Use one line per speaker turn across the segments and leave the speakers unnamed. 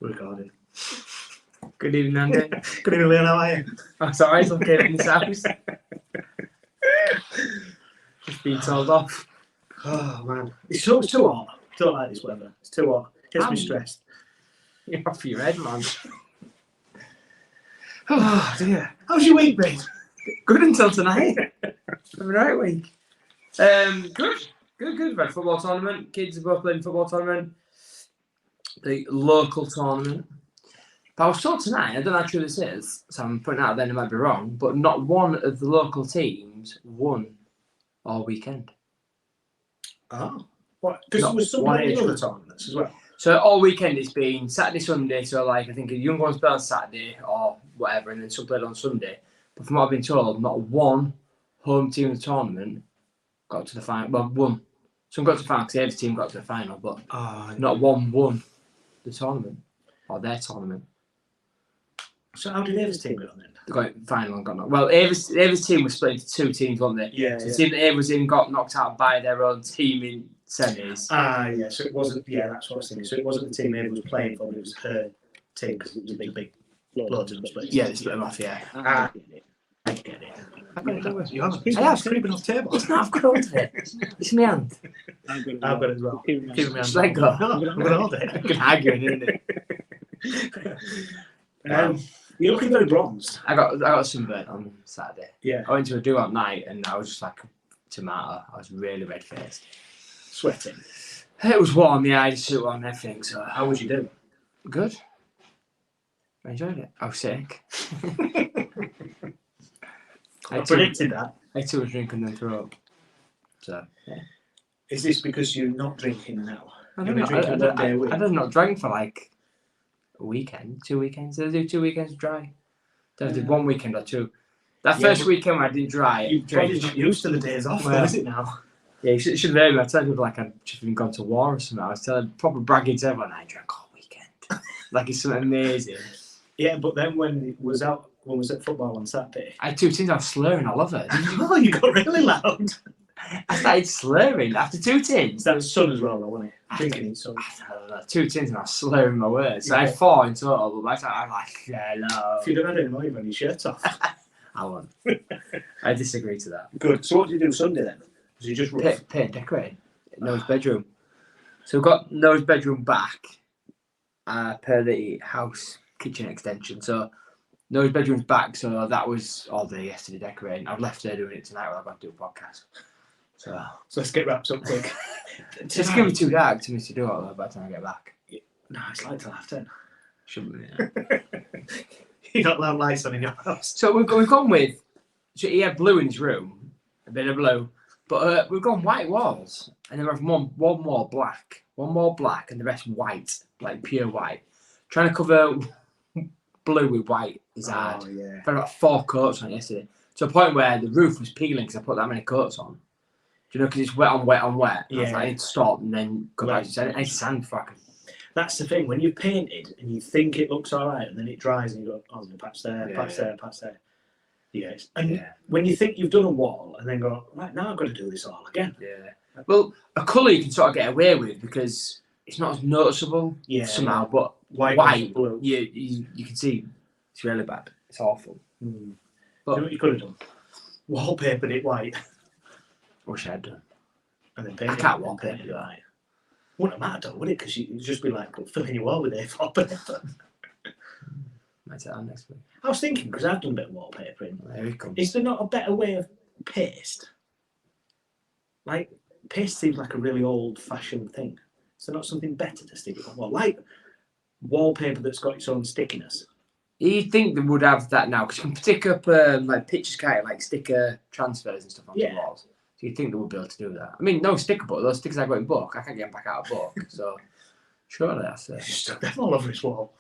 We're recording.
Good evening, Andy.
Good evening, Leon. How are you?
I'm sorry, it's okay in this house. Just being told off.
Oh, man. It's too hot. I don't like this weather. It's too hot. Gets me stressed.
You're off your head, man.
Oh, dear. How's your week been?
Good until tonight. Have a right week. Good. We've had a football tournament. Kids are both playing football tournament. The local tournament. But I was told tonight, I don't know how true this is, so I'm putting it out there, it might be wrong, but not one of the local teams won all weekend.
Oh. What? Because there was some other tournaments as well.
So all weekend it's been Saturday, Sunday, so like I think a young one's played on Saturday or whatever, and then some played on Sunday. But from what I've been told, not one home team in the tournament got to the final. Well, won. Some got to the final because every team got to the final, but not one won the tournament or their tournament.
So how did Ava's team get on then?
They got final and got knocked. Well, Ava's team was split into two teams, weren't they?
Yeah.
So the team that Ava was in got knocked out by their own team in semis.
Yeah. So it wasn't. Yeah, that's what I was thinking. So it wasn't the team Ava was playing for, but it was her team because it was a big loads of them split.
Yeah, they split them off. Yeah.
I get it.
I've got it, don't worry.
You have.
I have.
Creeping off the table.
It's not. I've got hold of it. It's my hand.
I've got it as well. Keep me
Just let go.
No, I'm going to hold it.
I can argue, isn't it?
You're looking very bronzed.
I got sunburnt on Saturday.
Yeah.
I went to a do at night and I was just like a tomato. I was really red faced.
Sweating.
It was warm, yeah, I had a suit on and everything, so
How was you doing?
good. I enjoyed it. I was sick.
I predicted that.
I had too much drink and then threw up. So yeah.
Is this because you're not drinking now?
I
You're
don't know.
drinking one day a week.
I don't not drank for like a weekend, 2 weekends. Did I do 2 weekends dry? Did I do 1 weekend or two? That first weekend when I didn't dry,
You're probably not used to the days off, though, is it now?
Yeah, you should have heard me. I told people like I'd just been gone to war or something. I was telling proper bragging to everyone, I drank all weekend. Like it's something amazing.
Yeah, but then when it was out, when was at football on Saturday?
I had 2 teams, I was slurring all over.
Oh, you got really loud.
I started slurring after 2 tins.
That was sun as well, though, wasn't it? Drinking in sun.
I don't know, 2 tins and I was slurring my words. So I had 4 in total, but by the time I'm like, hello.
If you'd have had any more, you'd have your shirt off.
I won. I disagree to that.
Good. So what did you do Sunday then? Was you just rough?
Paint and decorate. Noah's bedroom. So we've got Noah's bedroom back per the house kitchen extension. So Noah's bedroom's back, so that was all day yesterday decorating. I've left her doing it tonight while I've got to do a podcast. So
let's get wrapped up quick.
It's going to be too dark to me to do all that by the time I get back.
No, it's like till half 10.
Shouldn't be.
You got loud lights on in your house.
So we've gone with, so he had blue in his room, a bit of blue, but we've gone white walls, and then we have one wall black, and the rest white, like pure white. Trying to cover blue with white is hard.
Oh, yeah.
I had about 4 coats on yesterday, to a point where the roof was peeling because I put that many coats on. Do you know, because it's wet on wet on wet.
Yeah.
I need to stop and then go back to I need sand before I can.
That's the thing, when you've painted and you think it looks all right, and then it dries and you go, oh, there's a patch there, patch there. Yeah. And when you think you've done a wall and then go, right, now I've got to do this all again.
Yeah. Well, a colour you can sort of get away with because it's not as noticeable somehow, but white
blue.
You can see it's really bad. It's awful.
Mm.
But
you know what you could have done? Wallpapered it white.
Wish I had done.
And then painted
I can't
it
wallpaper
it white. Wouldn't matter, would it? Because you'd just be like filling your wall with A4 paper.
Might take that next week.
I was thinking, because I've done a bit of wallpapering.
There he comes.
Is there not a better way of paste? Like, paste seems like a really old-fashioned thing. Is there not something better to stick it on? Well, like wallpaper that's got its own stickiness.
You'd think they would have that now, because you can stick up like pictures, kind of like sticker transfers and stuff on the walls. So you'd think they would be able to do that. I mean, no sticker book. Those stickers I got in book, I can't get them back out of book. So surely that's it.
Just stuck them all over his wall.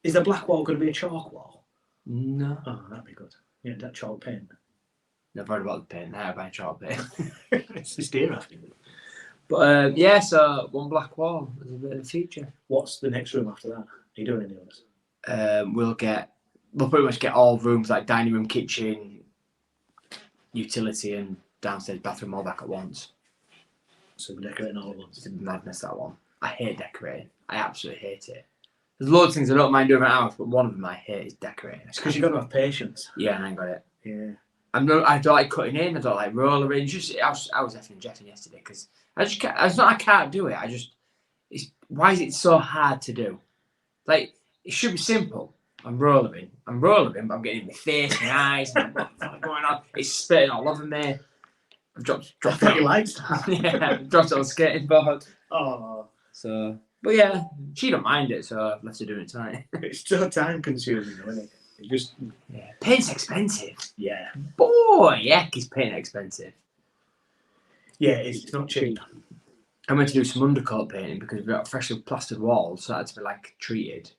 Is the black wall going to be a chalk wall?
No.
Oh, that'd be good. Yeah, that chalk paint.
Never heard about the paint. Now I buy chalk paint.
It's this deer after you.
But yeah, so one black wall is a bit of a feature.
What's the next room after that? Are you doing any others?
We'll pretty much get all rooms like dining room, kitchen, utility, and downstairs bathroom all back at once.
So we're decorating all at once.
It's madness, that one. I hate decorating. I absolutely hate it. There's loads of things I don't mind doing around the house, but one of them I hate is decorating.
It's because you've got to have patience.
Yeah, and I ain't got it.
Yeah.
I don't like cutting in. I don't like rollering. I was effing and jetting yesterday because I just can't. It's not I can't do it. Why is it so hard to do? Like it should be simple. I'm rolling, but I'm getting in my face, my eyes, and what's going on? It's spitting all over me. I've dropped
I thought you liked that.
yeah, I've dropped it on the skating board.
Oh,
So, but yeah, she don't mind it, so I've left her doing it tonight.
it's so time consuming, though, isn't it? It just,
Yeah, paint's expensive.
yeah.
Boy, heck, is paint expensive.
Yeah, it's not cheap.
I went to do some undercoat painting because we've got freshly plastered walls, so that had to be like treated.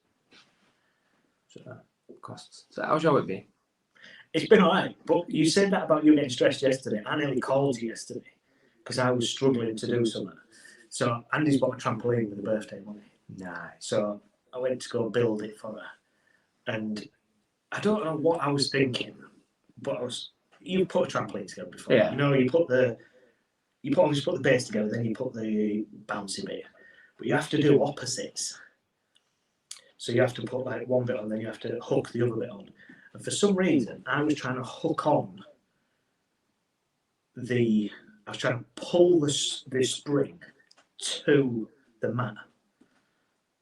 So costs. So how's your week been?
It's been alright, but you said that about you getting stressed yesterday. I nearly called you yesterday because I was struggling to do something. So Andy's bought a trampoline with the birthday money.
Nice.
So I went to go build it for her. And I don't know what I was thinking, but you put a trampoline together before.
Yeah.
You know, you obviously put the base together, then you put the bouncy bit. But you have to do opposites. So you have to put like one bit on, then you have to hook the other bit on. And for some reason, I was trying to hook on I was trying to pull the spring to the mat.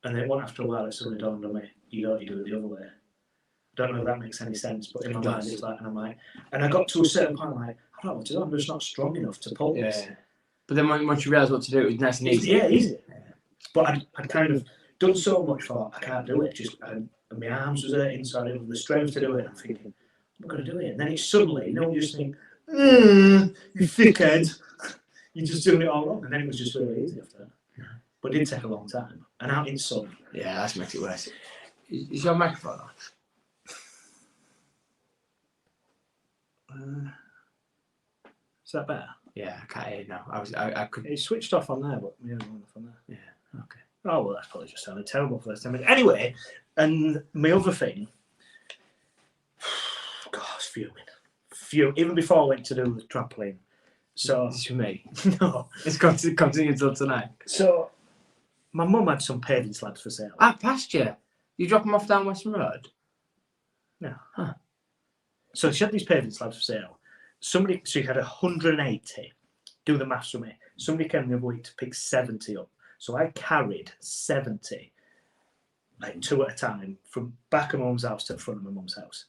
And then after a while, it suddenly dawned on me, you do it the other way. I don't know if that makes any sense, but in my mind, it's like, and I got to a certain point, like, I don't know what to do, I'm just not strong enough to pull this.
But then once you realise what to do, it was nice and easy.
Yeah, easy. But I'd kind of done so much for I can't do it. And my arms was hurting, so I didn't have the strength to do it. I'm thinking, I'm going to do it. And then it's suddenly, you just think, you thickhead. You're just doing it all wrong. And then it was just really easy after that. But it did take a long time. And out in sun.
Yeah, that makes it worse. Is your microphone on?
Is that better?
Yeah, I can't hear it now. I could.
It switched off on there, but yeah, off on there.
Yeah, okay.
Oh, well, that's probably just sounded terrible first time. Anyway, and my other thing, God, I was fuming. Even before I went to do the trampoline. So,
This is for me.
no.
It's continue until tonight.
So, my mum had some paving slabs for sale.
I passed you. You drop them off down Western Road?
No.
Huh.
So, she had these paving slabs for sale. So she had 180. Do the maths for me. Somebody came the other week to pick 70 up. So I carried 70, like 2 at a time, from back of mum's house to the front of my mum's house.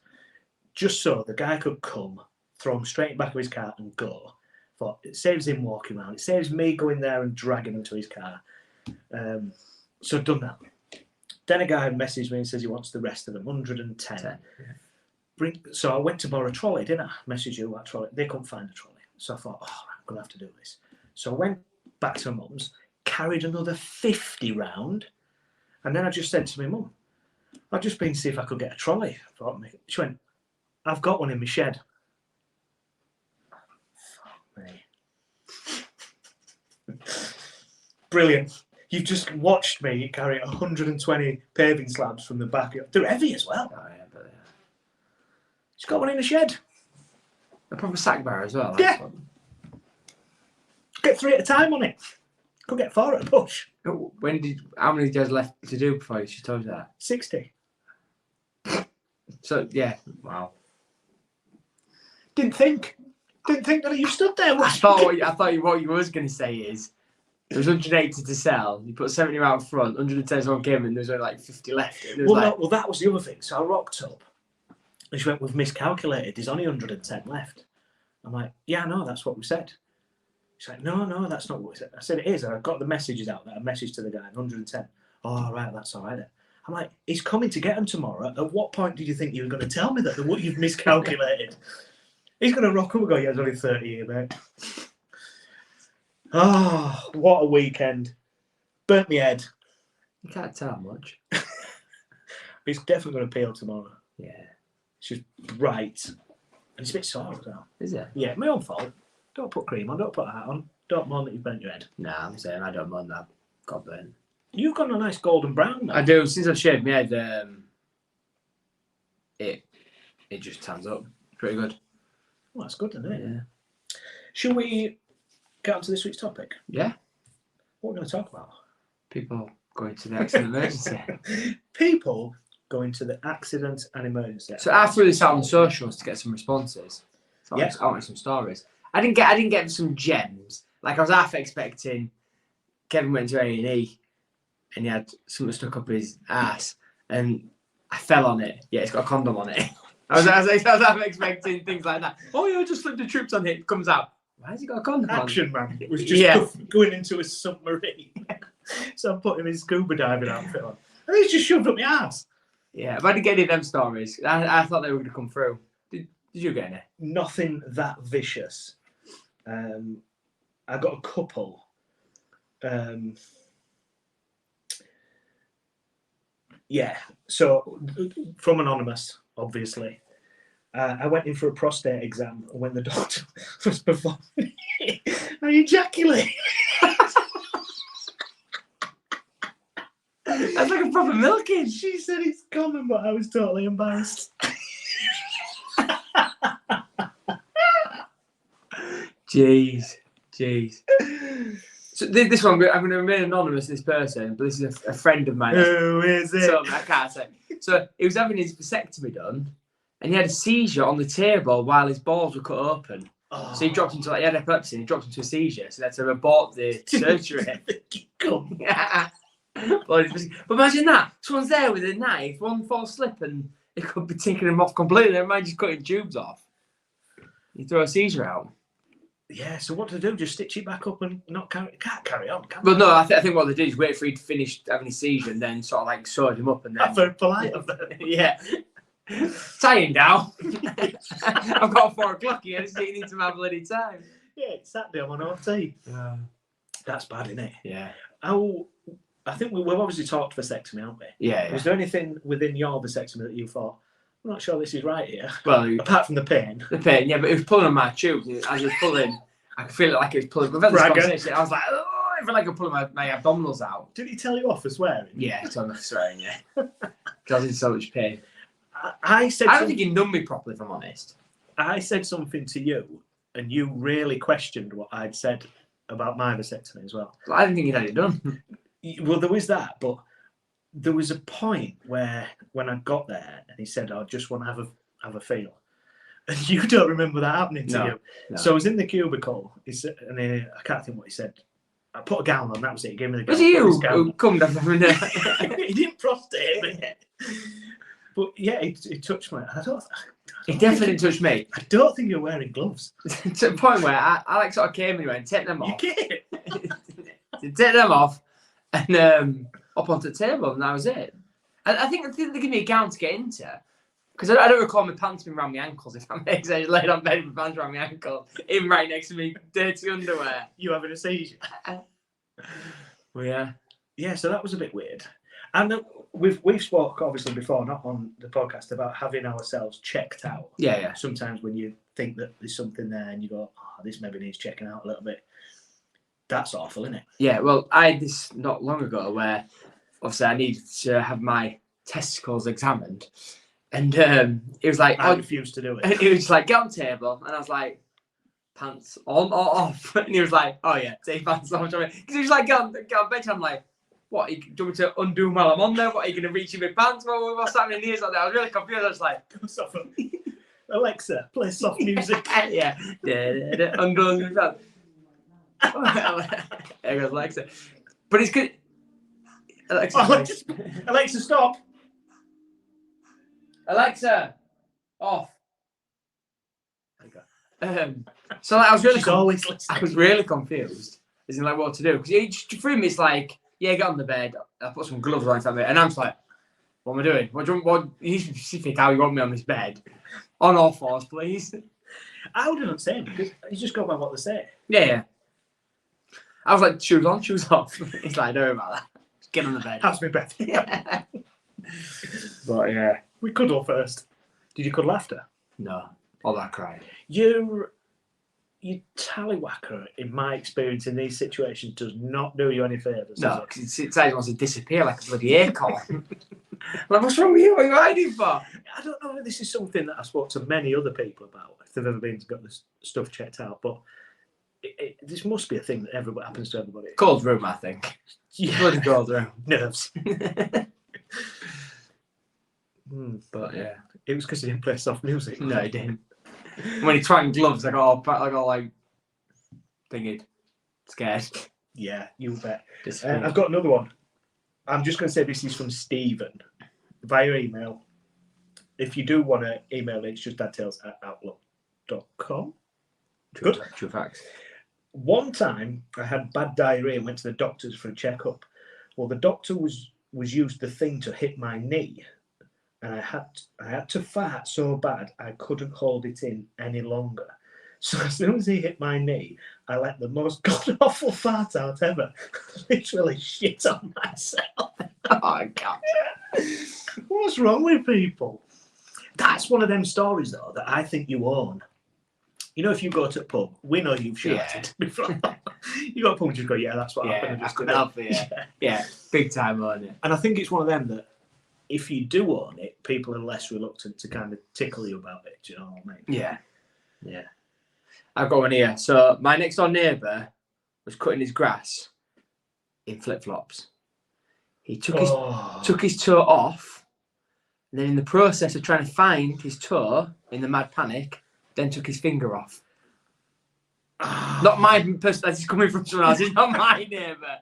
Just so the guy could come, throw them straight in the back of his car and go. Thought, it saves him walking around. It saves me going there and dragging him to his car. So I've done that. Then a guy messaged me and says he wants the rest of them, 110. So I went to borrow a trolley, didn't I? Message you about trolley. They couldn't find a trolley. So I thought, I'm going to have to do this. So I went back to my mum's, carried another 50 round, and then I just said to my mum, I've just been to see if I could get a trolley. She went, I've got one in my shed. Fuck me. Brilliant. You've just watched me carry 120 paving slabs from the back. They're heavy as well.
Oh, yeah, but yeah.
She's got one in the shed.
A proper sack bar as well.
Yeah. Get 3 at a time on it. Could get 4 at a push.
How many days left to do before she told you that?
60.
So yeah, wow.
Didn't think that you stood there.
I thought what you was going to say is there was 180 to sell. You put 70 out front, 110 someone came in. There was only like 50 left. And
Well, that was the other thing. So I rocked up, and she went, "We've miscalculated. There's only 110 left." I'm like, "Yeah, no, that's what we said." She's like, no, that's not what we said. I said, it is. I got the messages out there. A message to the guy, 110. Oh, right, that's all right then. I'm like, he's coming to get them tomorrow. At what point did you think you were going to tell me that what you've miscalculated? He's going to rock up and go, yeah, there's only 30 here, mate. Oh, what a weekend. Burnt me head.
you can't tell much.
It's definitely going to peel tomorrow.
Yeah.
It's just bright. And it's a bit sore as well.
Is it?
Yeah, my own fault. Don't put cream on, don't put a hat on. Don't moan that you've burnt your head.
Nah, I'm saying I don't mind that. Got burnt.
You've got a nice golden brown now.
I do. Since I've shaved my head, it just tans up. Pretty good.
Well, that's good, isn't it?
Yeah.
Shall we get on to this week's topic?
Yeah.
What are we going to talk about?
People Going to the accident emergency.
People going to the accident and emergency.
So I threw this out on the socials to get some responses. So
Yeah.
I wanted some stories. I didn't get some gems. Like I was half expecting Kevin went to A&E and he had something stuck up his ass and I fell on it. Yeah, it's got a condom on it. I was half expecting things like that. Oh yeah, I just slipped the trips on it. It comes out. Why has he got a condom on?
Action Man was just going into a submarine. So I'm putting his scuba diving outfit on. And he's just shoved up my ass.
Yeah, if I didn't get any of them stories, I thought they were going to come through. Did you get any?
Nothing that vicious. I got a couple. Yeah, so from Anonymous, obviously. I went in for a prostate exam, and when the doctor was performing, I ejaculated.
That's like a proper milking.
She said it's common, but I was totally embarrassed.
Jeez. So this one, I'm going to remain anonymous, this person, but this is a friend of mine.
Who is it?
So I can't say. So he was having his vasectomy done, and he had a seizure on the table while his balls were cut open.
Oh.
So he dropped into, he had epilepsy, and he dropped into a seizure, so they had to abort the surgery. Yeah. But imagine that. Someone's there with a knife, one false slip, and it could be taking him off completely. Never mind just cutting tubes off. You throw a seizure out.
Yeah, so what to do? Just stitch it back up and not carry? Can't carry on, can
Well, no, I think what they did is wait for him to finish having his seizure and then sort of like sewed him up and then.
That's very polite of them.
Yeah. Tie him down. I've got 4 o'clock here. I just need to have bloody time.
Yeah, it's Saturday. I'm on OT.
Yeah.
That's bad, isn't it?
Yeah.
Oh, I think we've obviously talked vasectomy, haven't we?
Yeah.
Was there anything within your vasectomy that you thought, I'm not sure this is right here?
Well,
apart from the pain.
The pain, yeah, but it was pulling on my tubes. As it was pulling, I could feel it like it was pulling. We've had this conversation. I was like, oh, I feel like I'm pulling my abdominals out.
Did he tell you off for swearing?
Yeah, he told me for swearing, yeah. Because I was in so much pain.
I
don't think he numbed me properly, if I'm honest.
I said something to you, and you really questioned what I'd said about my vasectomy as well.
I didn't think he'd had it done.
Well, there was that, but there was a point where when I got there and he said, I just want to have a feel. And you don't remember that happening to you. No. So I was in the cubicle, he said, and I can't think what he said. I put a gown on, that was it. He gave me the gown.
Was it you who come down from there?
He didn't prostate me. But yeah, he touched me.
He definitely didn't touch me.
I don't think you're wearing gloves.
To the point where I like sort of came anyway and take them off.
You can't.
To take them off and up onto the table, and that was it. I think they give me a gown to get into. Because I don't recall my pants being around my ankles, if that makes sense. I laid on bed with my pants around my ankles, him right next to me, dirty underwear.
You having a seizure?
Well, yeah.
Yeah, so that was a bit weird. And we've spoke, obviously, before, not on the podcast, about having ourselves checked out.
Yeah.
Sometimes when you think that there's something there and you go, oh, this maybe needs checking out a little bit. That's awful, isn't it?
Yeah, well, I had this not long ago where, obviously, I needed to have my testicles examined. And it was like...
I refused to do it.
And he was just like, get on the table. And I was like, pants on or off? And he was like, oh, yeah, take pants off. Because he was like, get on bed. And I'm like, what? Do you want me to undo them while I'm on there? What, are you going to reach in my pants? What's happening here? Like that? I was really confused. I was like...
Alexa, play soft music.
Yeah. Undo my pants. There goes Alexa. But it's good.
Alexa, stop.
Alexa, off. There you go. So like, I was really confused. As in like what to do because for him it's like get on the bed. I put some gloves on something, and I'm just like, what am I doing? What? He's specific how you want me on this bed. On all fours, please.
I wouldn't say him because you just go by what they say.
Yeah. I was like, shoes on, shoes off. He's like, don't worry about that. Just get on the bed.
How's my bed?
Yeah. But yeah.
We cuddle first. Did you cuddle after?
No. Although I cried.
You tallywhacker, in my experience in these situations, does not do you any favours.
No, because it wants to disappear like a bloody acorn. Like, what's wrong with you? What are you hiding for?
I don't know if this is something that I spoke to many other people about, if they've ever got this stuff checked out, but this must be a thing that everybody happens to everybody.
Cold room, I think.
Yeah.
Bloody cold room.
Nerves.
But yeah.
It was because he didn't play soft music.
No, he didn't. When he twanged gloves, I got all thingied. Scared.
Yeah, you bet.
I've
I've got another one. I'm just going to say this is from Stephen via email. If you do want to email it, it's just dadtales@outlook.com. Good.
True facts.
One time I had bad diarrhea and went to the doctors for a checkup. Well, the doctor was used the thing to hit my knee, and I had to fart so bad I couldn't hold it in any longer. So as soon as he hit my knee, I let the most god awful fart out ever. Literally shit on myself.
Oh my God.
What's wrong with people? That's one of them stories though that I think you own. You know, if you go to a pub, we know you've shouted before. You got a pub and just go, yeah, that's what happened.
I couldn't help it. Yeah, big time on it.
And I think it's one of them that if you do own it, people are less reluctant to kind of tickle you about it. Do you know what I mean?
Yeah. Yeah. I've got one here. So my next door neighbour was cutting his grass in flip-flops. He took his toe off, and then in the process of trying to find his toe, in the mad panic, then took his finger off. Not my person. This is coming from someone else. It's not my neighbour.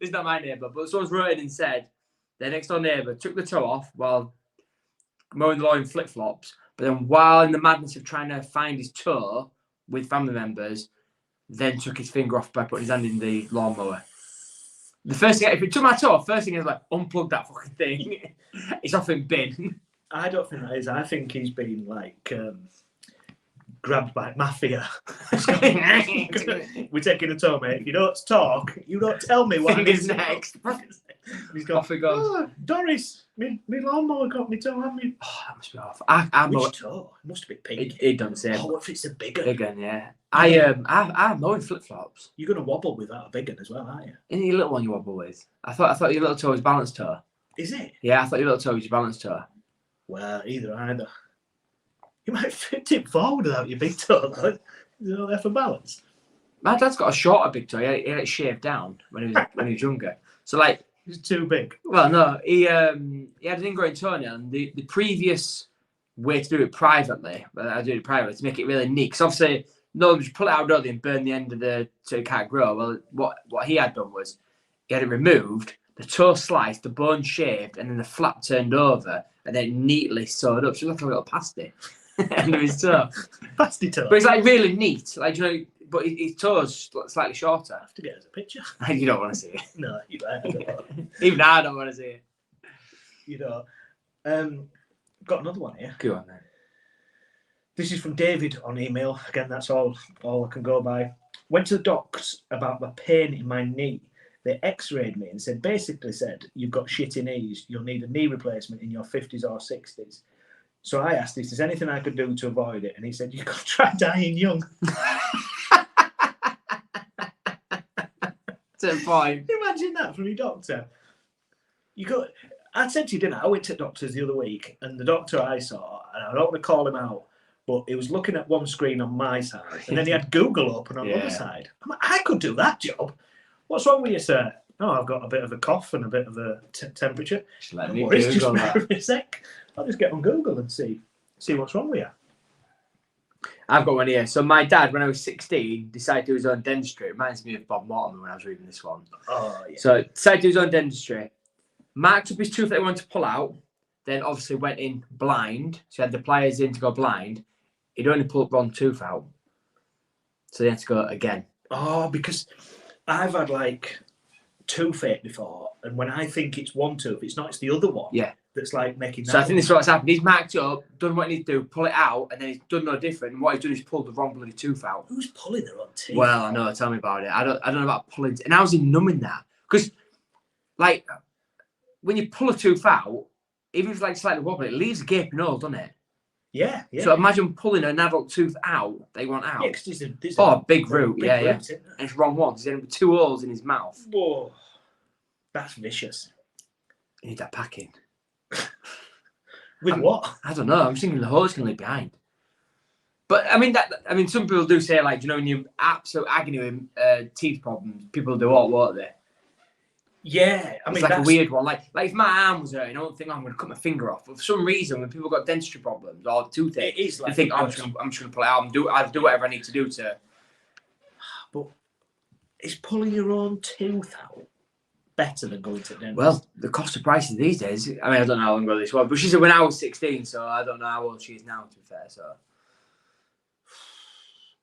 It's not my neighbour. But someone's wrote in and said their next door neighbour took the toe off while mowing the lawn in flip-flops, but then while in the madness of trying to find his toe with family members, then took his finger off by putting his hand in the lawnmower. The first thing, if it took my toe off, first thing is like, unplug that fucking thing. It's off in bin.
I don't think that is. I think he's been like grabbed by mafia. We're taking a toe, mate. If you don't talk, you don't tell me what
Fingers next.
He's got,
off it goes.
Oh, Doris, my lawnmower got me toe, haven't you?
Oh, that must be off. I mow
Which toe? It must be pink.
It doesn't say.
Oh, what if it's a bigger?
Big one, yeah. I'm mowing flip-flops.
You're going to wobble with that big one as well, aren't you?
Isn't your little one you wobble with? I thought your little toe was balanced toe.
Is it?
Yeah, I thought your little toe was your balanced toe.
Well, either. You might tip forward without your big toe, though. You know, there for balance.
My dad's got a shorter big toe. He had it shaved down when he was younger. So like,
It's too big.
well, no, he had an ingrowing toenail, and the previous way to do it privately, but I do it privately to make it really neat. Because obviously, no, just pull it out early and burn the end of the so it can't grow. Well, what he had done was he had it removed, the toe sliced, the bone shaved, and then the flap turned over, and then neatly sewed up. So it looked like a little pasty under his toe.
Pasty toe.
But it's like really neat, like, you know. But his toe's slightly shorter.
I have to get us a picture.
You don't want to see it.
No, you don't.
Even I don't want to see it.
You know. Got another one here.
Go on then.
This is from David on email. Again, that's all I can go by. Went to the docs about the pain in my knee. They x-rayed me and basically said, you've got shitty knees. You'll need a knee replacement in your 50s or 60s. So I asked if there's anything I could do to avoid it. And he said, you've got to try dying young.
To the point.
Imagine that from your doctor. I said to you, didn't I? I went to doctors the other week, and the doctor I saw, and I don't want to call him out, but he was looking at one screen on my side, and then he had Google open on the other side. I'm like, I could do that job. What's wrong with you, sir? Oh, I've got a bit of a cough and a bit of a temperature.
Just let me
Google
Google that.
a sec. I'll just get on Google and see what's wrong with you.
I've got one here. So my dad, when I was 16, decided to do his own dentistry. It reminds me of Bob Mortimer when I was reading this one.
Oh, yeah.
So decided to do his own dentistry. Marked up his tooth that he wanted to pull out. Then obviously went in blind. So he had the pliers in to go blind. He'd only pulled one tooth out. So he had to go again.
Oh, because I've had like toothache before, and when I think it's one tooth, it's not, it's the other one.
Yeah.
That's like making that.
So I think this is what's happened. He's marked it up, done what he needs to do, pull it out, and then he's done no different. And what he's done is pulled the wrong bloody tooth out.
Who's pulling their own teeth?
Well, I know. Tell me about it. I don't know about pulling. And how's he numbing that? Because, like, when you pull a tooth out, even if it's like slightly wobbly, it leaves a gaping hole, doesn't it?
Yeah, yeah.
So imagine pulling an adult tooth out. They want out.
Yeah, because there's
a big root.
Big
Yeah.
root,
And it's wrong one. He's ended with 2 holes in his mouth.
Whoa, that's vicious.
You need that packing.
With what?
I don't know. I'm just thinking the hole's going to leave behind. But I mean some people do say like, you know, when you're absolute agony with teeth problems, people do all, won't they?
Yeah, I
It's
mean
like
that's
a weird one. Like if my arm was hurting, I don't think I'm going to cut my finger off. But for some reason, when people got dentistry problems or toothache,
it is like
they think I'm just going to pull it out. I'll do whatever I need to do to.
But is pulling your own tooth out better than going to the dentist?
Well, the cost of prices these days. I mean, I don't know how long ago this was, but she said when I was 16, so I don't know how old she is now. To be fair, so.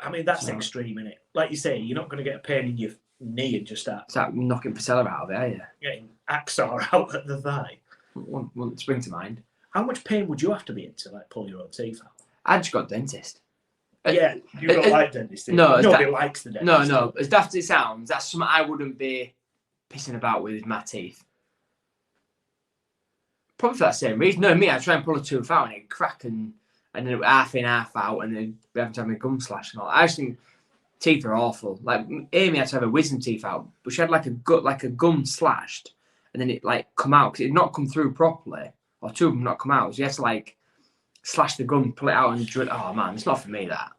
I mean, that's extreme, isn't it? Like you say, you're not going to get a pain in your knee and just start
knocking patella out of it, are you?
getting axar out at the thigh.
Won't spring to mind.
How much pain would you have to be in to like pull your own teeth out?
I just got a dentist.
Yeah, you don't like dentists.
No,
nobody likes the dentist.
No. As daft as it sounds, that's something I wouldn't be pissing about with my teeth. Probably for that same reason. No, me, I try and pull a tooth out and it'd crack and then half in, half out, and then be having to have my gum slashed and all. I just think teeth are awful. Like Amy had to have her wisdom teeth out, but she had like a gum slashed, and then it like come out because it not come through properly, or two of them not come out. So you have to like slash the gum, pull it out, and drill. Oh man, it's not for me that.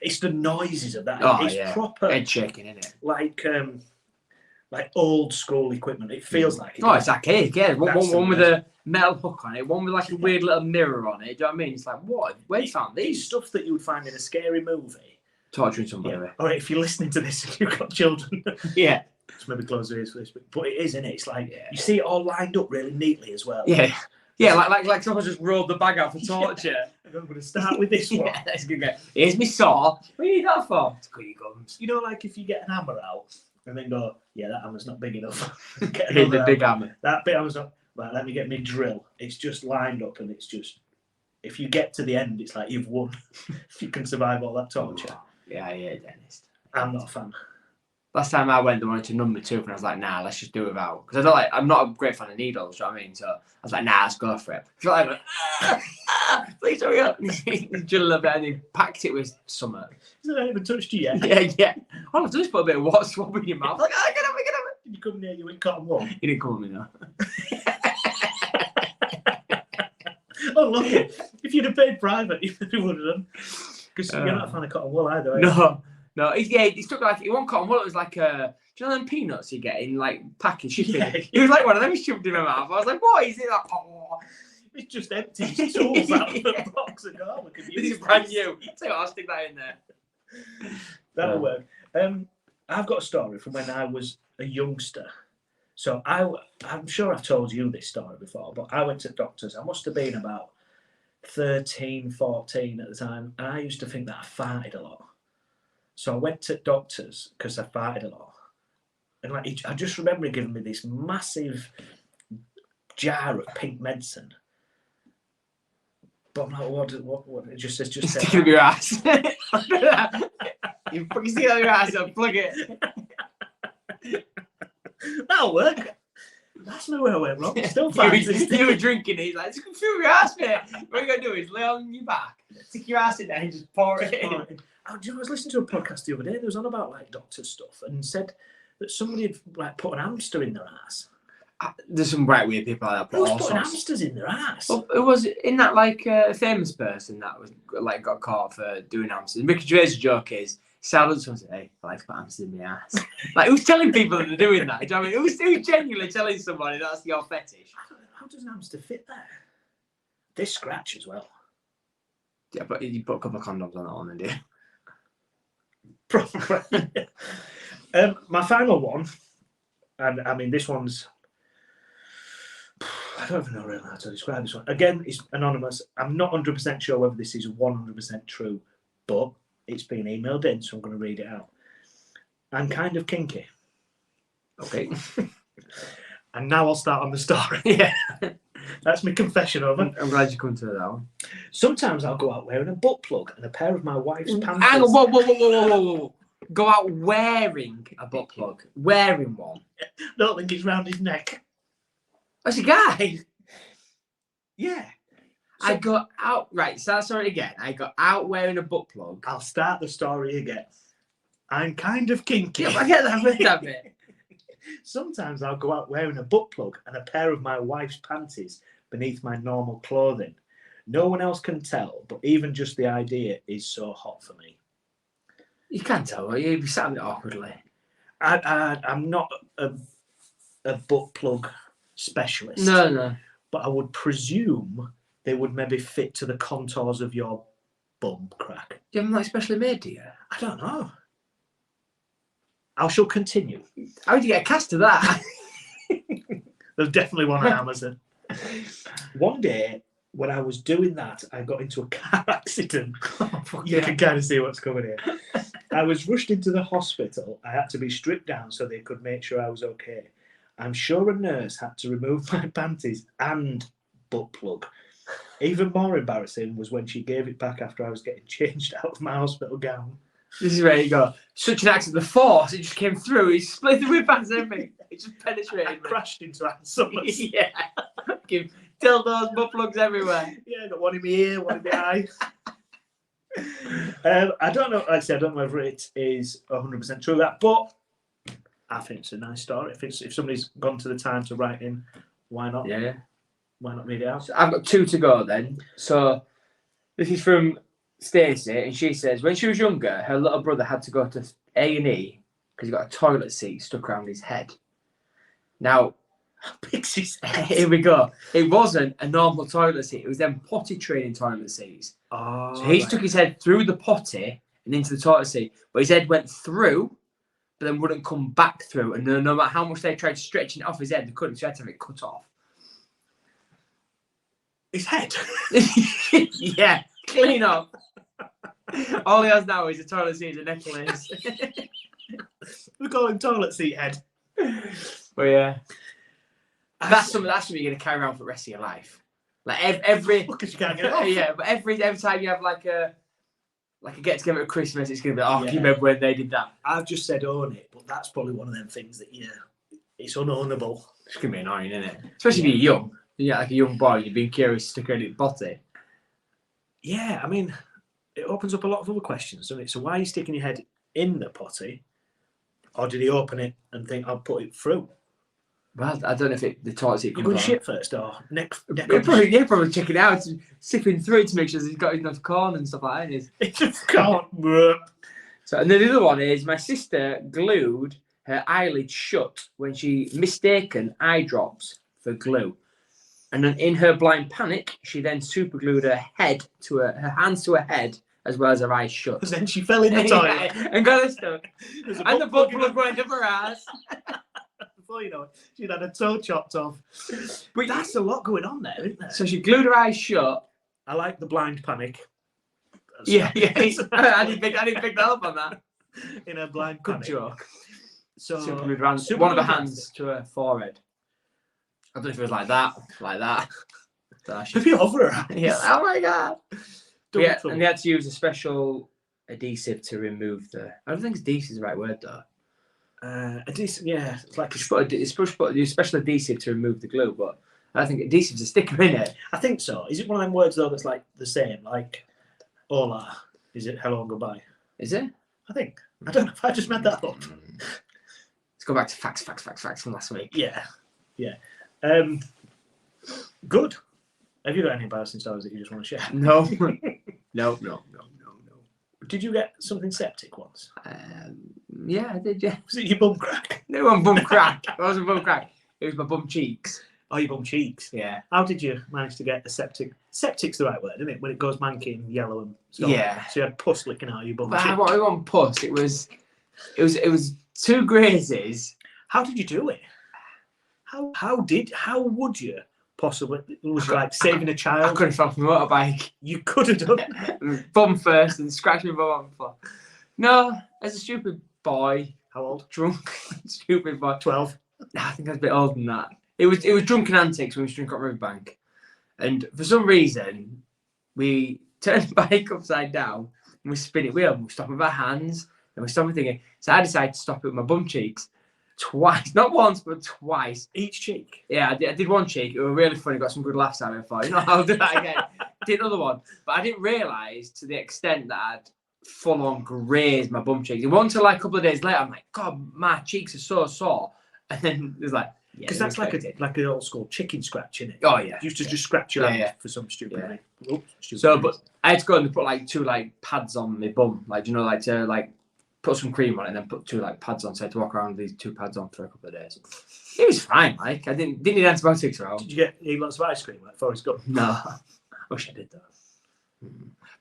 It's the noises of that.
Oh
it's
yeah,
proper
head shaking, isn't it?
Like old school equipment. It feels like it.
Oh, it's archaic, yeah. One with
amazing.
a metal hook on it, one with like a weird little mirror on it. Do you know what I mean? It's like, what? Where you found
It's
these?
stuff that you would find in a scary movie.
Torturing somebody.
Yeah. Or if you're listening to this and you've got children.
Yeah.
Just maybe close your ears for this. But it is, isn't it? It's like you see it all lined up really neatly as well.
Yeah. Yeah, like someone just rolled the bag out for torture.
I'm going to start with this one.
Yeah, that's good. Here's my saw. What do you need that for? To cut your gums.
You know, like if you get an hammer out and then go, yeah, that hammer's not big enough. Get
Here's
another
the big
hammer.
hammer.
That bit hammer's not. Right, let me get my drill. It's just lined up and it's just. If you get to the end, it's like you've won. If you can survive all that torture.
Yeah, dentist.
I'm not a fan.
Last time I went, they wanted to numb my tooth, and I was like, nah, let's just do it without. Because I'm not a great fan of needles, you know what I mean? So I was like, nah, let's go for it. So I went, please hurry up. He drilled a bit and he packed it with something.
Hasn't I even touched you yet?
Yeah. All I've done is put a bit of water swab in your mouth. Like, get up.
Did you come near you with cotton wool?
He didn't come with me, no.
Oh, look, if you'd have paid private, you would have done. Because you're not a fan of cotton wool either, are you?
No, he stuck like, it wasn't cotton wool, it was like, do you know them peanuts you get in like package shipping?
Yeah.
It was like one of them shoved in my mouth. I was like, what is it? Like, oh.
It's just empty tools out of the box and go, look at
This is brand new. So I'll stick that in there.
That'll work. I've got a story from when I was a youngster. So I'm sure I've told you this story before, but I went to doctors. I must have been about 13, 14 at the time, and I used to think that I farted a lot. So I went to doctors because I farted a lot. And like I just remember him giving me this massive jar of pink medicine. But I'm like, what? It just says,
stick it up your ass. You fucking stick it up your ass and plug it.
That'll work. That's not where I went wrong. Still fine.
You were drinking it. He's like, just fill your ass, mate. What you're going to do is lay on your back, stick your ass in there and just pour it in.
I was listening to a podcast the other day. There was on about like doctor stuff and said that somebody had like put an hamster in their ass.
There's some right weird people like that.
Who was putting hamsters in their ass?
Well, it was in that like famous person that was like got caught for doing hamsters. And Ricky Gervais' joke is, someone said, hey, I like to put hamsters in my ass. Like, who's telling people that they're doing that? Do you know what I mean? Who's genuinely telling somebody that's your fetish?
How does an hamster fit there? They scratch as well.
Yeah, but you put a couple of condoms on that one, then, do you?
Probably. My final one, and I mean, this one's. I don't even know really how to describe this one. Again, it's anonymous. I'm not 100% sure whether this is 100% true, but it's been emailed in, so I'm going to read it out. I'm kind of kinky.
Okay.
And now I'll start on the story.
Yeah.
That's my confession over.
I'm glad you come to that one.
Sometimes I'll go out wearing a butt plug and a pair of my wife's pants.
Hang on, whoa. Go out wearing a butt plug. Wearing one.
I don't think it's round his neck.
That's a guy.
Yeah.
I got out, right, so that's sorry again. I got out wearing a butt plug.
I'll start the story again. I'm kind of kinky.
Yeah, I get that bit.
Sometimes I'll go out wearing a butt plug and a pair of my wife's panties beneath my normal clothing. No one else can tell, but even just the idea is so hot for me.
You can't tell, will you? You'd be sat on it awkwardly.
I'm not a butt plug specialist.
No.
But I would presume they would maybe fit to the contours of your bum crack.
Do you have them like specially made, do you?
I don't know. I shall continue.
How would you get a cast of that?
There's definitely one on Amazon. One day, when I was doing that, I got into a car accident. You can kind of see what's coming here. I was rushed into the hospital. I had to be stripped down so they could make sure I was okay. I'm sure a nurse had to remove my panties and butt plug. Even more embarrassing was when she gave it back after I was getting changed out of my hospital gown.
This is where you go. Such an accident. The force, it just came through. He split the whip hands and everything. It just penetrated.
I crashed into Anne Summers.
Yeah. Give dildos, butt plugs everywhere.
Yeah, got one in my ear, one in my eye. I don't know. Like I said, I don't know whether it is 100% true that, but I think it's a nice story. If somebody's gone to the time to write in, why not?
Yeah.
Why not read it out?
So I've got 2 to go then. So this is from Stacey, and she says when she was younger, her little brother had to go to A&E because he got a toilet seat stuck around his head. Now, here we go. It wasn't a normal toilet seat. It was them potty training toilet seats.
Oh,
So he stuck his head through the potty and into the toilet seat, but his head went through, but then wouldn't come back through. And no matter how much they tried stretching it off his head, they couldn't. So he had to have it cut off.
His head?
Yeah, clean up. All he has now is a toilet seat as a necklace.
We call him toilet seat head.
But yeah, that's something you're gonna carry around for the rest of your life. Like every
because you can't get it off.
Yeah, but every time you have like a get together at Christmas, it's gonna be can you remember when they did that?
I've just said own it, but that's probably one of them things that it's unownable.
It's gonna be annoying, isn't it? Especially if you're young. Yeah, like a young boy, you've been curious to stick around your body.
Yeah, I mean, it opens up a lot of other questions, doesn't it? So why are you sticking your head in the potty? Or did he open it and think, I'll put it through?
Well, I don't know if the toilet seat
You
comes
going
on.
shit first or neck
probably checking it out, sipping through it to make sure he's got enough corn and stuff like that.
It just can't.
So, and then the other one is my sister glued her eyelids shut when she mistaken eye drops for glue. And then in her blind panic, she then superglued her hands to her head as well as her eyes shut.
And then she fell in the toilet.
And got her stuck. And the butt plug went up her ass.
Before you know it, she'd had her toe chopped off.
But
that's a lot going on there, isn't there?
So she glued her eyes shut.
I like the blind panic.
Yeah. I didn't pick that up on that.
In her blind
Good
panic.
joke.
So
superglued around one of her hands to her forehead. I don't know if it was like that.
Maybe over her eyes.
Yeah. Oh my god. Yeah,
Trouble.
and they had to use a special adhesive to remove the. I don't think adhesive is the right word though.
Adhesive, yeah, it's like
It's supposed to use special adhesive to remove the glue, but I think adhesive's a sticker in it.
I think so. Is it one of them words though that's like the same, like hola? Is it hello and goodbye?
Is it?
I think. I don't know if I just made that up.
Let's go back to facts from last week.
Yeah. Good. Have you got any embarrassing stories that you just want to share?
No. No.
Did you get something septic once?
Yeah, I did. Yeah.
Was it your bum crack?
No, one bum crack. It wasn't bum crack. It was my bum cheeks.
Oh, your bum cheeks.
Yeah.
How did you manage to get the septic? Septic's the right word, isn't it? When it goes manky and yellow and stuff.
Yeah.
So you had pus licking out of your bum
But
cheek.
I want pus. It was 2 grazes.
How did you do it? How would you possibly? It was like saving a
I
child.
could have fell from a motorbike.
You could have done.
Bum first and scratched my bum on the floor. No, as a stupid boy,
How old?
drunk, stupid boy.
12.
I think I was a bit older than that. It was drunken antics when we was drinking on Riverbank, and for some reason we turned the bike upside down and we spin it wheel. We stop with our hands and we stop thinking. So I decided to stop it with my bum cheeks twice, not once but twice.
Each cheek.
Yeah, I did one cheek. It was really funny. Got some good laughs out of it. I thought, I'll do that again. Did another one, but I didn't realise to the extent that I'd full on grazed my bum cheeks. It wasn't until like a couple of days later, I'm like, God, my cheeks are so sore. And then there's like, Yeah,
Because
they
that's like
respect it.
an old school chicken scratch, isn't it?
Oh yeah.
You used to just scratch your hand for some stupid
Yeah.
reason. Oops, stupid
So,
reason.
but I had to go and put like 2 like pads on my bum, like you know, like to like put some cream on it and then put 2 like pads on. So I had to walk around with these 2 pads on for a couple of days. It was fine, like I didn't need antibiotics or all.
Did you eat lots of ice cream like Forrest Gump?
No, I wish I did though.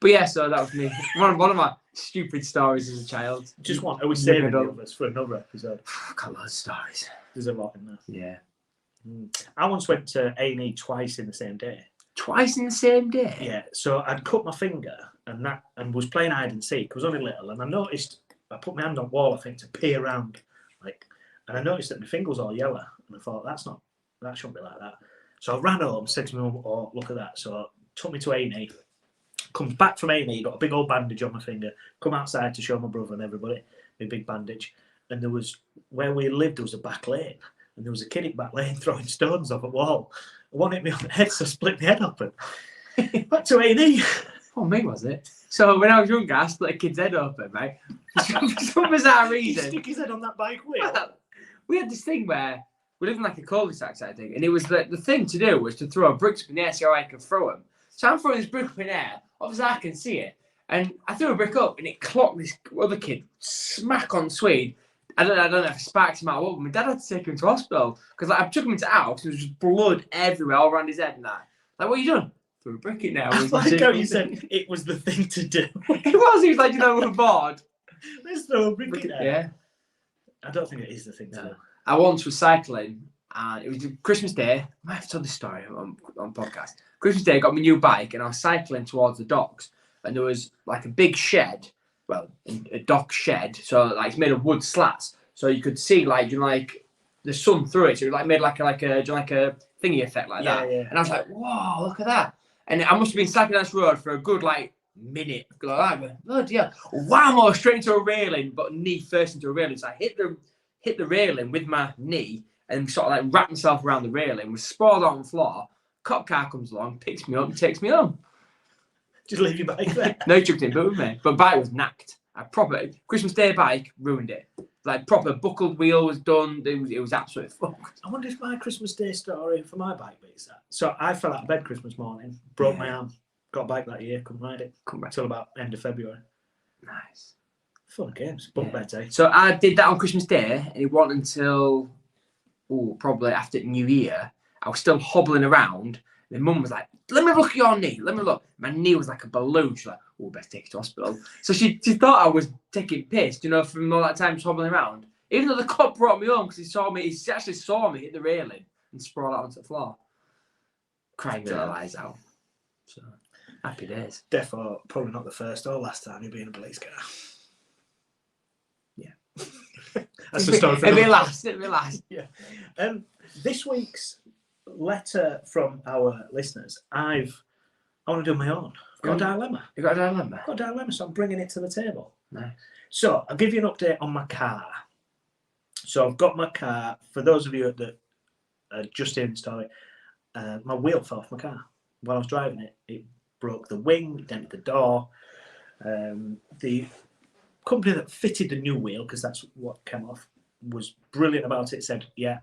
But yeah, so that was me. One of my stupid stories as a child.
Just one. Are we saving the others for another episode?
I've got loads of stories.
There's a lot in there.
Yeah.
I once went to A&E twice in the same day.
Twice in the same day?
Yeah, so I'd cut my finger and was playing hide and seek. I was only little, and I noticed I put my hand on the wall, I think, to peer around, and I noticed that my finger was all yellow, and I thought that shouldn't be like that. So I ran home, said to my mum, "Oh, look at that!" So took me to A&E. Comes back from A&E, got a big old bandage on my finger. Come outside to show my brother and everybody a big bandage, and there was where we lived. There was a back lane. And there was a kid in back lane throwing stones off a wall. One hit me on the head, so I split my head open. Back to A&E.
Oh, me was it? So when I was younger, I split a kid's head open, right? For some bizarre reason.
Stick his head on that bike wheel.
We had this thing where we lived in like a cul-de-sac side thing, and it was the thing to do was to throw bricks up in the air, see how I could throw them. So I'm throwing this brick up in the air. Obviously, I can see it, and I threw a brick up, and it clocked this other kid smack on Swede. I don't know if it sparked him out or what, but my dad had to take him to hospital because like, I took him into the house. There was just blood everywhere, all around his head and that. Like, what are you doing? Threw a brick in there.
I like how you said it was the thing to do.
It was. He was like, we're bored.
Let's throw a brick in there.
Yeah.
I don't think it is the thing to do.
I once was cycling, and it was Christmas Day. I might have told this story on podcast. Christmas Day, I got my new bike, and I was cycling towards the docks, and there was like a big shed. Well, a dock shed, so like it's made of wood slats, so you could see like the sun through it. So it like made like a thingy effect like that.
Yeah.
And I was like, whoa, look at that! And I must have been cycling down this road for a good like minute. Like that. Bloody hell! Whammo! Straight into a railing, but knee first into a railing. So I hit the railing with my knee and sort of like wrapped myself around the railing. Was sprawled out on the floor. Cop car comes along, picks me up, and takes me home.
Just leave your bike there.
No, he chucked it in boot with me. But bike was knacked. A proper Christmas Day bike ruined it. Like proper buckled wheel was done. It was absolutely fucked.
I wonder if my Christmas Day story for my bike beats that. So I fell out of bed Christmas morning, broke my arm, got a bike that year, couldn't ride it.
Come back
Till about end of February.
Nice.
Fun games, bunk beds, eh?
So I did that on Christmas Day, and it wasn't until probably after New Year. I was still hobbling around. My mum was like, "Let me look at your knee. Let me look." My knee was like a balloon. She's like, "Oh, best take it to hospital." So she thought I was taking piss, from all that time just hobbling around. Even though the cop brought me home because he actually saw me hit the railing and sprawl out onto the floor. Crying their eyes out. So, happy days.
Defo, probably not the first or last time you'll be in a police car. Yeah. That's the story for
It'll be last.
Yeah. This week's letter from our listeners, I want to do my own. I've got a dilemma.
You got a dilemma?
I've got a dilemma, so I'm bringing it to the table.
Nice.
So I'll give you an update on my car. So I've got my car. For those of you that are just hearing the story, my wheel fell off my car while I was driving it. It broke the wing, dented the door. The company that fitted the new wheel, because that's what came off, was brilliant about it. Said, "Yeah,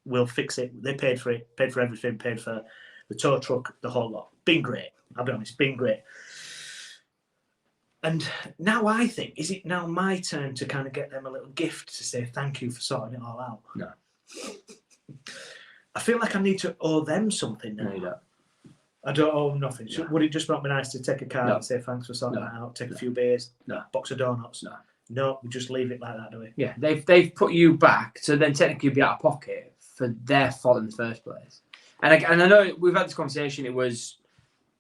we'll fix it." They paid for it, paid for everything, paid for the tow truck, the whole lot. Been great. I'll be honest, been great. And now I think, is it now my turn to kind of get them a little gift to say thank you for sorting it all out?
No.
I feel like I need to owe them something now.
No, you don't.
I don't owe nothing.
No.
Would it just not be nice to take a card and say thanks for sorting that out, take a few beers, box of donuts? No, we just leave it like that, do we?
Yeah, they've put you back, so then technically you'd be out of pocket for their fault in the first place. And I know we've had this conversation, it was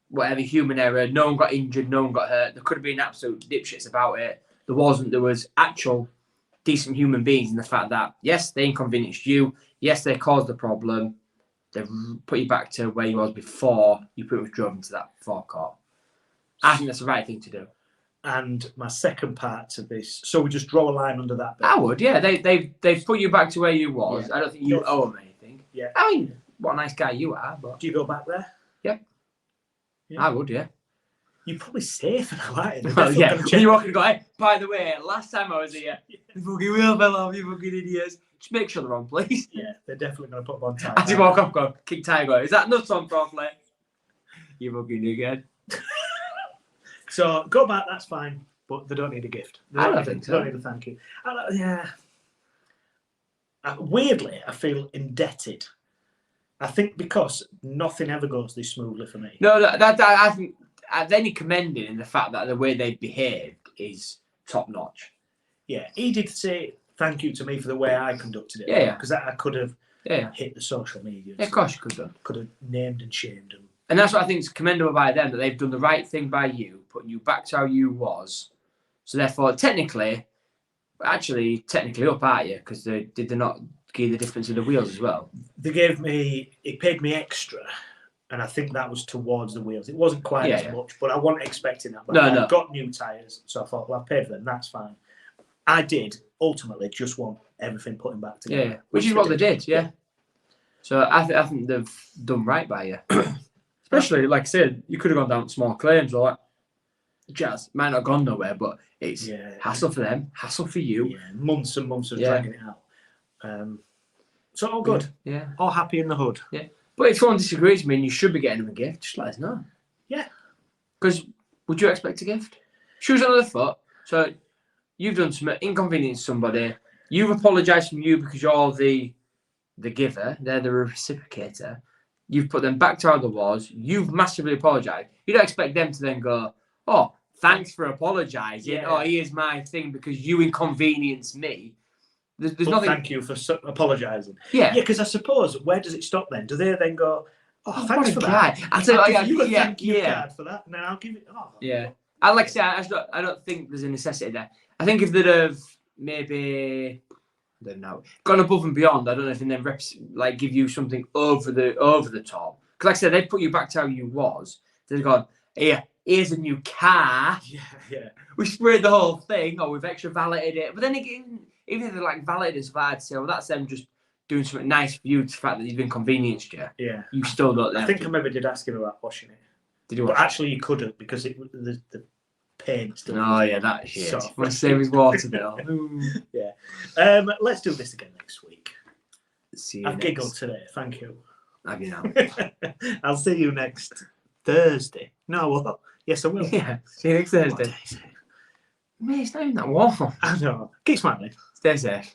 whatever, human error, no one got injured, no one got hurt. There could have been absolute dipshits about it. There wasn't. There was actual decent human beings in the fact that, yes, they inconvenienced you. Yes, they caused the problem. They put you back to where you was before you pretty much drove into that forecourt. I think that's the right thing to do.
And my second part to this, so we just draw a line under that bit.
I would, yeah. They've put you back to where you was. Yeah. I don't think you owe them anything.
Yeah.
I mean, what a nice guy you are. But
do you go back there?
Yep. Yeah. I would, yeah.
You're probably safer now, aren't you? They're
Well,
definitely
yeah.
gonna
When
check.
you walk and go, hey, by the way, last time I was here, the fucking wheel fell off, you fucking idiots. Just make sure they're on, please.
Yeah, they're definitely going to put them on tight.
As you walk off, go, kick tire, go, is that nuts on properly? You fucking dickhead.
So go back, that's fine, but they don't need a gift.
I don't think so.
They don't need a thank you. Yeah. Weirdly, I feel indebted. I think because nothing ever goes this smoothly for me.
No, I think there's any commending in the fact that the way they behaved is top notch.
Yeah, he did say thank you to me for the way I conducted it.
Yeah.
Because I could have
Yeah.
hit the social media.
Yeah, of course you could have.
Could have named and shamed them.
And that's what I think is commendable by them, that they've done the right thing by you, putting you back to how you was. So therefore, technically up, aren't you? Because did they not give the difference in the wheels as well?
They paid me extra, and I think that was towards the wheels. It wasn't quite as much, but I wasn't expecting that. But I got new tyres, so I thought, well, I've paid for them, that's fine. I did ultimately just want everything putting back together.
Yeah, which is what they did, yeah. So I think they've done right by you. Especially, like I said, you could have gone down to small claims or like jazz. Might not have gone nowhere, but it's hassle for them, hassle for you.
Yeah, months and months of dragging it out. So all good.
Yeah.
All happy in the hood.
Yeah. But if someone disagrees with me and you should be getting them a gift, just let us know.
Yeah.
Because would you expect a gift? Shoes on the foot. So you've done some inconvenience somebody. You've apologised from you because you're the giver. They're the reciprocator. You've put them back to how there was. You've massively apologised. You don't expect them to then go, oh, thanks for apologising.
Yeah.
Oh, here's my thing because you inconvenienced me. There's nothing.
Thank you for apologising.
Yeah.
Yeah, because I suppose, where does it stop then? Do they then go, oh, thanks for
guy.
that?
I'll
give you a thank you card for that, and then I'll give it. Oh.
Yeah. I like to say, I don't think there's a necessity there. I think if they'd have maybe, I don't know, gone above and beyond, I don't know if and then give you something over the top. Because like I said, they'd put you back to how you was. They'd gone, here's a new car.
Yeah.
We sprayed the whole thing, or we've extra validated it. But then again, even if they're validated as bad, say, well, that's them just doing something nice for you, the fact that you've inconvenienced you.
Yeah.
You still don't.
I think I maybe did ask him about washing it.
Did you?
But actually, you couldn't because the paint still.
Oh yeah, that shit.
Sort of
Want to save his water bill?
Yeah. Let's do this again next week. I've giggled today. Thank you.
Have you now?
I'll see you next Thursday. No, what? Yes, I will.
Yeah. See you next Thursday.
What day is it?
Mate, it's not even that warm.
I know. Keep smiling.
Stay safe.